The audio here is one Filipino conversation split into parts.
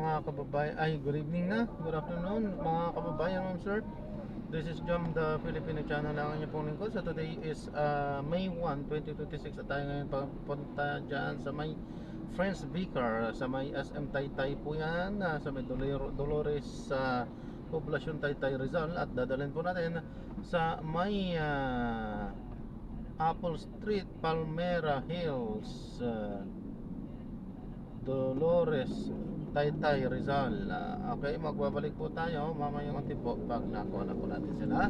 mga kababayan. Ay, good evening na. Good afternoon mga kababayan, ma'am sir. This is Jam, the Filipino channel ng inyong pong lingkod. So today is May 1, 2026 at tayo ngayon papunta dyan sa may Friends Vicar, sa may SM Taytay po yan, sa may Dolores sa Poblasyon Taytay Rizal, at dadalhin po natin sa may Apple Street, Palmera Hills, Dolores, Taytay, Rizal. Okay, magbabalik po tayo mamayang konti po pag nakuha na po natin sila.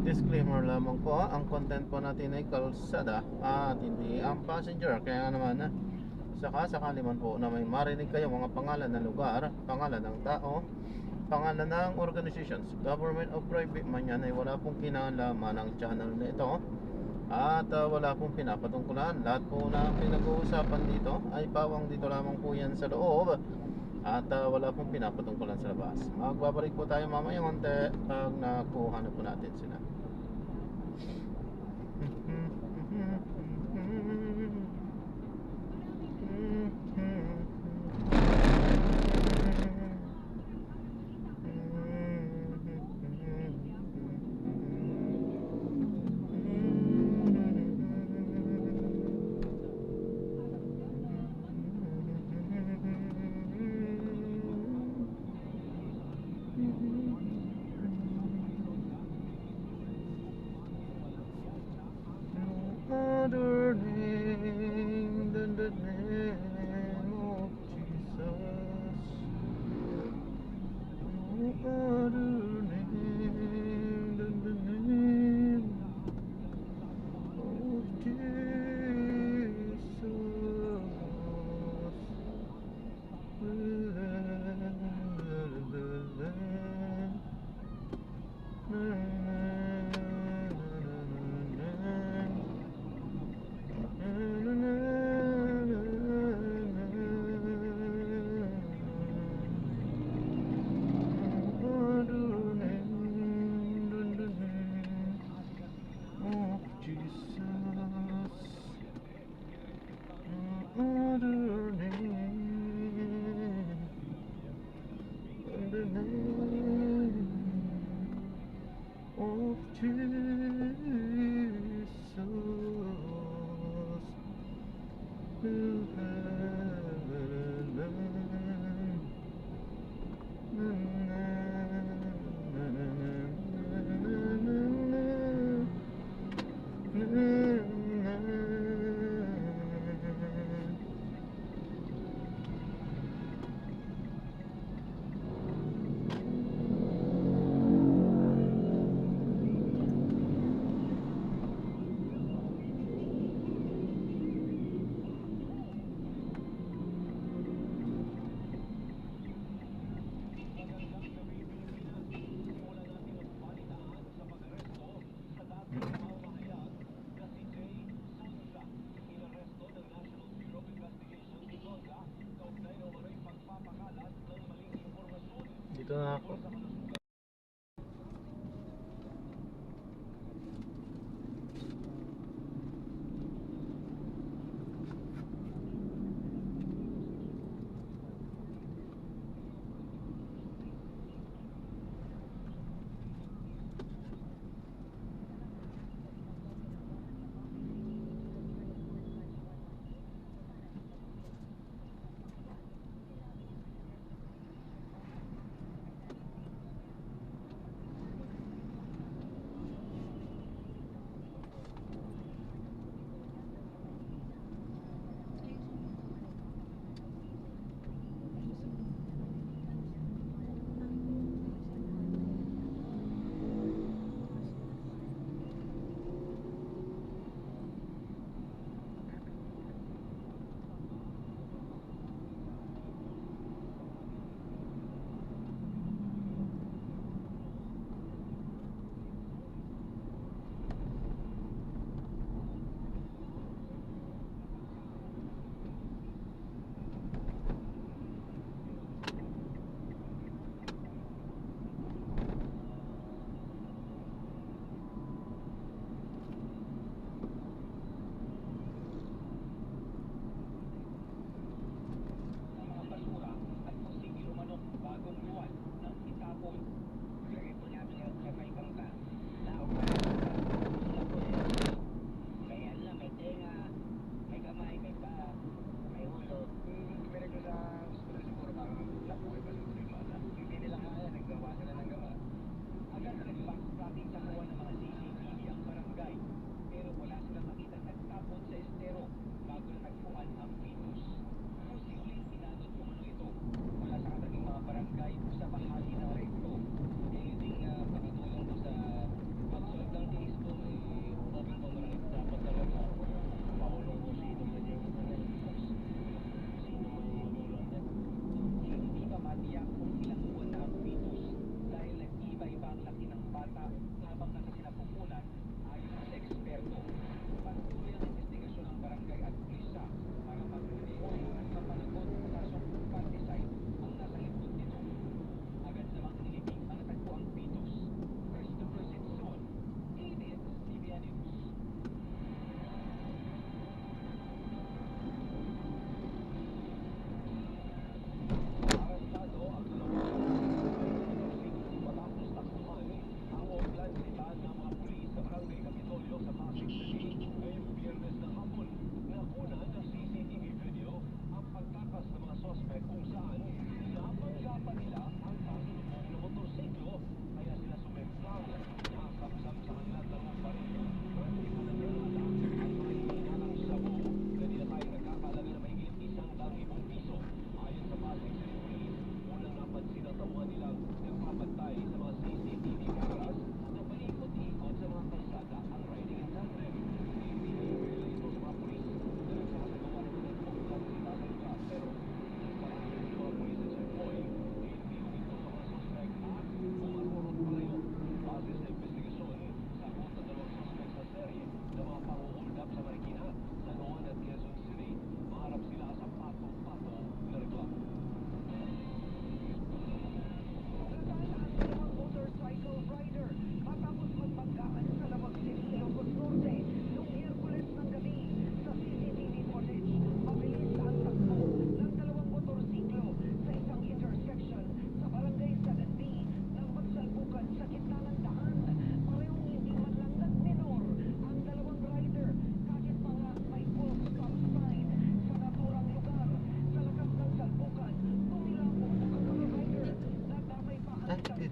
Disclaimer lamang po, ang content po natin ay kalsada at hindi ang passenger. Kaya naman, sakali man po na may marinig kayo mga pangalan ng lugar, pangalan ng tao, pangalan ng organizations, government o private man yan, ay wala pong kinalaman ng channel na ito. At wala pong pinapatungkulan. Lahat po na pinag-uusapan dito ay pawang dito lamang po yan sa loob. At wala pong pinapatungkulan sa labas. Magbabalik po tayo mamaya konti pag nakuha na po natin sila. Other name than the name of Jesus. No other name than the name of Jesus. Dito na ako.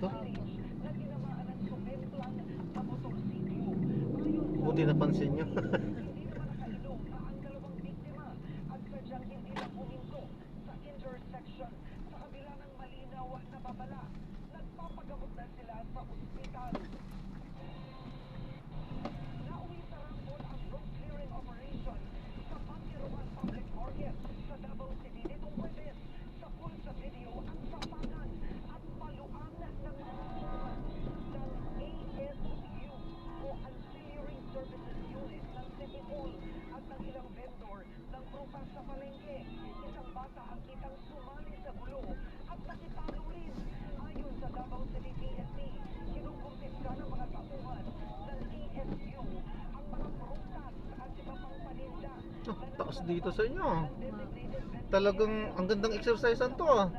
dito. Buti napansin nyo. Oh, taas dito sa inyo. Talagang ang gandang exercisean to ah.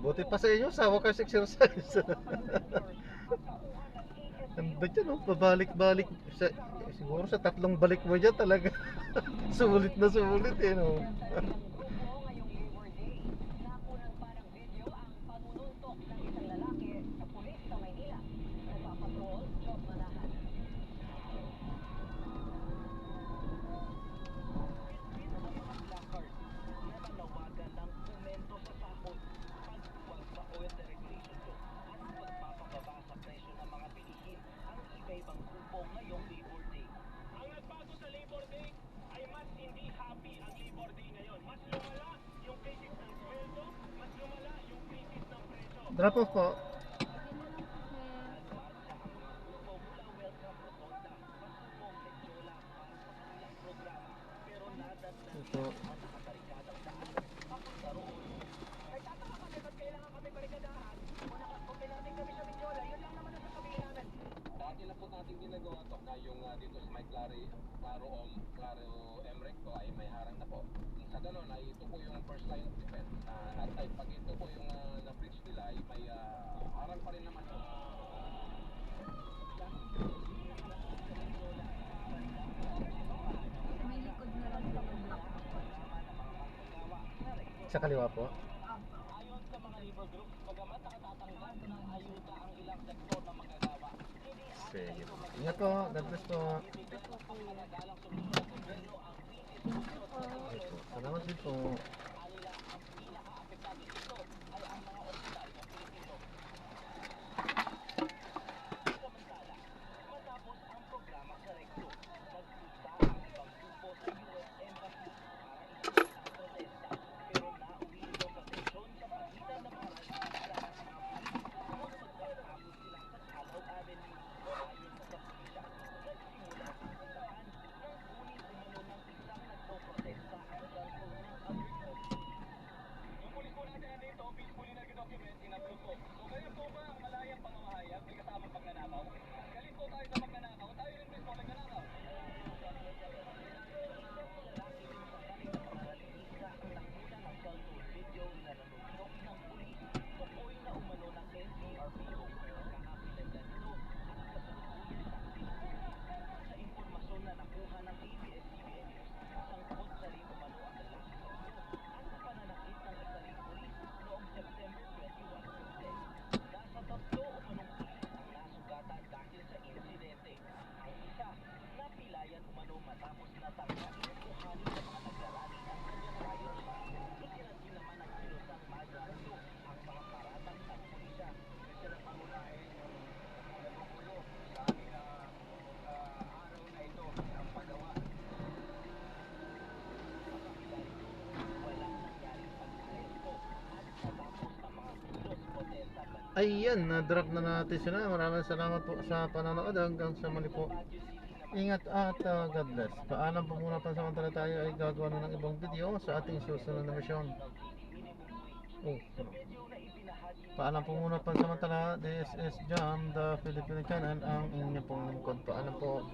Buti pa sa inyo, sawa kayo sa exercise. Ganda dyan oh, pabalik-balik. Siguro sa tatlong balik mo dyan talaga. Sulit na sulit eh no. Drop off po. Ito. Dati na po natin ginagawa to na yung dito sa may Claro Emrek to ay may harang na po. Sa ganun ay ito po yung first line of defense. At ay pag ito po yung na-breach nila ay may harang pa rin naman po. May likod na lang sa block. Sa kaliwa po. Ayon sa mga labor groups, bagamat nakatatanggap ng ayuda ang ilang sektor na magagawa, Sige. Ingat po. God bless po. Salamat din po. Ayan, na-drop na natin sila. Maraming salamat po sa panonood. Hanggang sa muli po. Ingat at God bless. Paalam po muna pansamantala tayo ay gagawa na ng ibang video sa ating susunod na misyon. Oh, paalam po muna pansamantala. This is Jam, the Filipino channel. Ang inyong pong lingkod. Paalam po.